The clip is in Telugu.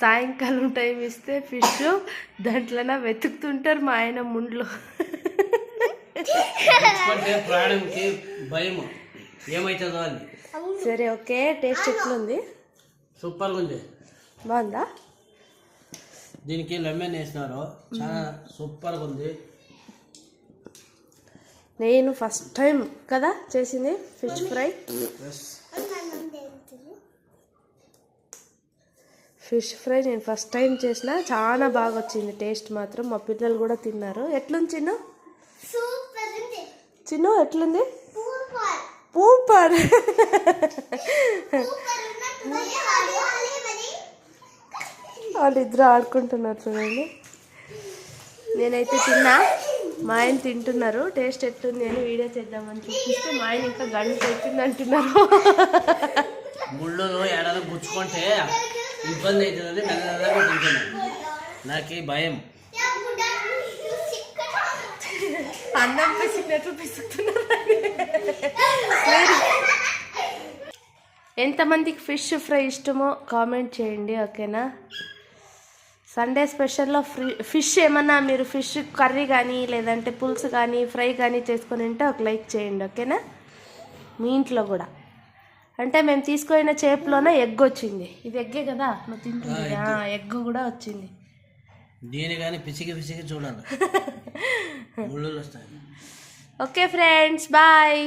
సాయంకాలం టైం ఇస్తే ఫిష్ దాంట్లోనే వెతుకుతుంటారు మా ఆయన ముండ్లు. ప్రాణంకి భయం ఏమైతుందో అని. సరే ఓకే, టేస్ట్ ఎట్లుంది? సూపర్గా ఉంది. బాగుందా? దీనికి లెమన్ వేసినారు, చాలా సూపర్గా ఉంది. నేను ఫస్ట్ టైం కదా చేసింది ఫిష్ ఫ్రై. ఫిష్ ఫ్రై నేను ఫస్ట్ టైం చేసిన, చాలా బాగా వచ్చింది టేస్ట్ మాత్రం. మా పిల్లలు కూడా తిన్నారు. ఎట్లుంది చిన్ను? చిన్ను ఎట్లుంది? సూపర్. వాళ్ళిద్దరు ఆడుకుంటున్నారు చూడండి. నేనైతే తిన్నా, మా ఆయన తింటున్నారు. టేస్ట్ ఎట్లుంది అని వీడియో చేద్దామని చూపిస్తే మా ఆయన ఇంకా గంట అవుతుంది అంటున్నారు. ముళ్ళు ఏడాది గుచ్చుకుంటే ఇబ్బంది అవుతుందని మెల్లగా తింటున్నాను. నాకు భయం. అన్నం పిసికినట్లు పిసుకుతున్నారు. ఎంతమందికి ఫిష్ ఫ్రై ఇష్టమో కామెంట్ చేయండి, ఓకేనా? సండే స్పెషల్లో ఫిష్ ఏమన్నా మీరు ఫిష్ కర్రీ కానీ లేదంటే పులుసు కానీ ఫ్రై కానీ చేసుకొని ఉంటే ఒక లైక్ చేయండి, ఓకేనా? మీ ఇంట్లో కూడా. అంటే మేము తీసుకున్న చేపలోనే ఎగ్ వచ్చింది. ఇది ఎగ్గే కదా నువ్వు తింటుంది? ఎగ్ కూడా వచ్చింది. దీని కానీ పిసికి పిసికి చూడాలి. ముళ్ళు వస్తాయి. Okay friends, bye.